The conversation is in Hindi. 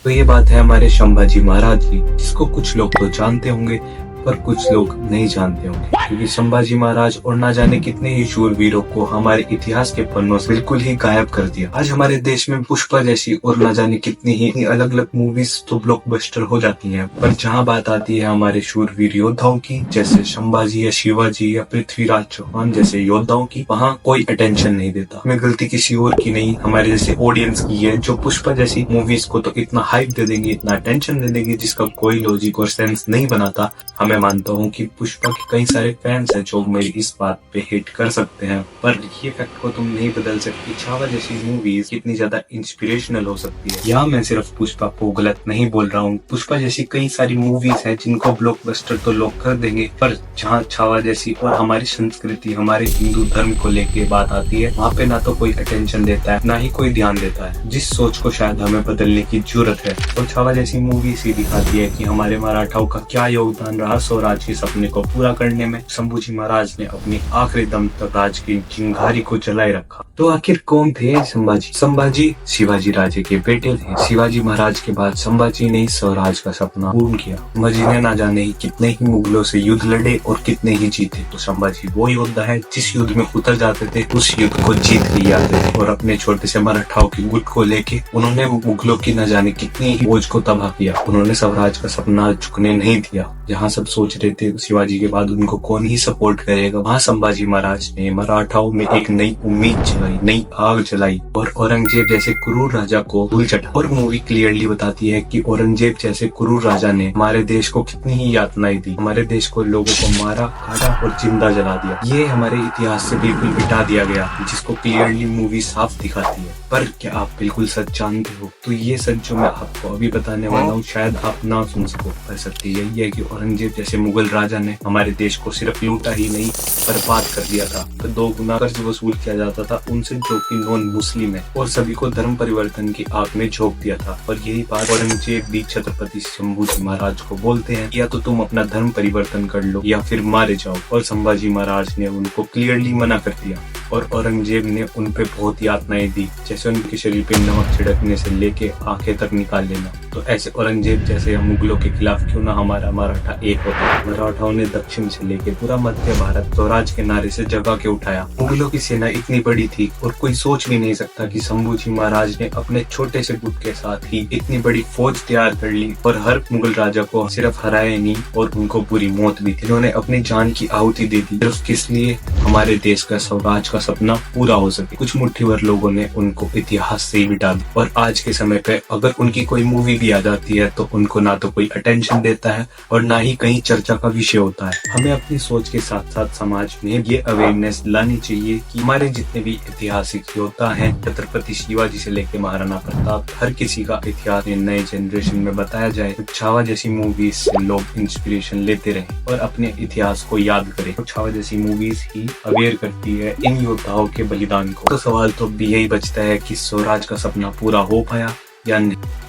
तो ये बात है हमारे संभाजी महाराज की, जिसको कुछ लोग तो जानते होंगे पर कुछ लोग नहीं जानते होंगे, क्योंकि संभाजी महाराज और ना जाने कितने ही शूरवीरों को हमारे इतिहास के पन्नों से बिल्कुल ही गायब कर दिया। आज हमारे देश में पुष्पा जैसी और ना जाने कितनी ही अलग अलग मूवीज तो ब्लॉकबस्टर हो जाती हैं, पर जहां बात आती है हमारे शूरवीर योद्धाओं की, जैसे संभाजी या शिवाजी या पृथ्वीराज चौहान जैसे योद्धाओं की, वहाँ कोई अटेंशन नहीं देता। हमें गलती किसी और की नहीं, हमारे जैसे ऑडियंस की है, जो पुष्पा जैसी मूवीज को तो इतना हाइप दे देंगे, इतना अटेंशन दे देंगे, जिसका कोई लॉजिक और सेंस नहीं बनाता। मैं मानता हूँ कि पुष्पा के कई सारे फैंस हैं जो मेरी इस बात पे हिट कर सकते हैं, पर ये फैक्ट को तुम नहीं बदल सकती। छावा जैसी मूवीज कितनी ज्यादा इंस्पिरेशनल हो सकती है। यहाँ मैं सिर्फ पुष्पा को गलत नहीं बोल रहा हूँ, पुष्पा जैसी कई सारी मूवीज हैं जिनको ब्लॉकबस्टर तो लोग कर देंगे, पर जहाँ छावा जैसी और हमारी संस्कृति, हमारे हिंदू धर्म को लेके बात आती है, वहाँ पे ना तो कोई अटेंशन देता है, ना ही कोई ध्यान देता है, जिस सोच को शायद हमें बदलने की जरूरत है। और छावा जैसी मूवी से दिखाती है कि हमारे मराठाओं का क्या योगदान रहा स्वराज के सपने को पूरा करने में। संभाजी महाराज ने अपनी आखिरी दम तक राज की चिंगारी को जलाए रखा। तो आखिर कौन थे संभाजी? संभाजी शिवाजी राजे के बेटे थे। शिवाजी महाराज के बाद संभाजी ने स्वराज का सपना पूर्ण किया। संभाजी ने ना जाने ही कितने ही मुगलों से युद्ध लड़े और कितने ही जीते। तो संभाजी वो योद्धा है जिस युद्ध में उतर जाते थे उस युद्ध को जीत के आते थे, और अपने छोटे से मराठाओं की गुट को लेके उन्होंने मुगलों की न जाने कितनी ही फौज को तबाह किया। उन्होंने स्वराज का सपना झुकने नहीं दिया। जहाँ सब सोच रहे थे शिवाजी के बाद उनको कौन ही सपोर्ट करेगा, वहाँ संभाजी महाराज ने मराठाओं में एक नई उम्मीद जलाई, नई आग जलाई, और औरंगजेब जैसे क्रूर राजा को भूल चटा। और मूवी क्लियरली बताती है कि औरंगजेब जैसे क्रूर राजा ने हमारे देश को कितनी ही यातनाएं दी, हमारे देश को लोगों को मारा, काटा और जिंदा जला दिया। ये हमारे इतिहास से बिल्कुल मिटा दिया गया, जिसको क्लियरली मूवी साफ दिखाती है। पर क्या आप बिल्कुल सच जानते हो? तो ये सच जो मैं आपको अभी बताने वाला हूँ शायद आप ना सुन सको, पर सत्य यही है कि औरंगजेब जैसे मुगल राजा ने हमारे देश को सिर्फ लूटा ही नहीं बर्बाद कर दिया था। तो 2 गुना कर्ज वसूल किया जाता था उनसे जो कि नॉन मुस्लिम है, और सभी को धर्म परिवर्तन की आग में झोंक दिया था। और यही बात औरंगजेब भी छत्रपति संभाजी महाराज को बोलते हैं, या तो तुम अपना धर्म परिवर्तन कर लो या फिर मारे जाओ। और संभाजी महाराज ने उनको क्लियरली मना कर दिया, और औरंगजेब ने उन पे बहुत यातनाएं दी, जैसे उनके शरीर पे नमक छिड़कने से लेके आंखें तक निकाल लेना। तो ऐसे औरंगजेब जैसे मुगलों के खिलाफ क्यों ना हमारा मराठा एक होता। मराठाओं ने दक्षिण से लेके पूरा मध्य भारत स्वराज के नारे से जगा के उठाया। मुगलों की सेना इतनी बड़ी थी और कोई सोच भी नहीं सकता कि संभाजी महाराज ने अपने छोटे से गुट के साथ ही इतनी बड़ी फौज तैयार कर ली, और हर मुगल राजा को सिर्फ हराया नहीं और उनको बुरी मौत भी थी। इन्होंने अपनी जान की आहुति दे दी सिर्फ किस लिए? हमारे देश का स्वराज का सपना पूरा हो सके। कुछ मुट्ठीभर लोगों ने उनको इतिहास से ही मिटा दिया, और आज के समय पे अगर उनकी कोई मूवी भी आ जाती है तो उनको ना तो कोई अटेंशन देता है और ना ही कहीं चर्चा का विषय होता है। हमें अपनी सोच के साथ साथ समाज में ये अवेयरनेस लानी चाहिए कि हमारे जितने भी ऐतिहासिक योद्धा हैं, छत्रपति शिवाजी से लेके महाराणा प्रताप, हर किसी का इतिहास नए जनरेशन में बताया जाए। तो छावा जैसी मूवीज से लोग इंस्पिरेशन लेते रहे और अपने इतिहास को याद करें। तो छावा जैसी मूवीज ही अवेयर करती है इन योद्धाओं के बलिदान को। तो सवाल तो भी यही बचता है कि स्वराज का सपना पूरा हो पाया या नहीं।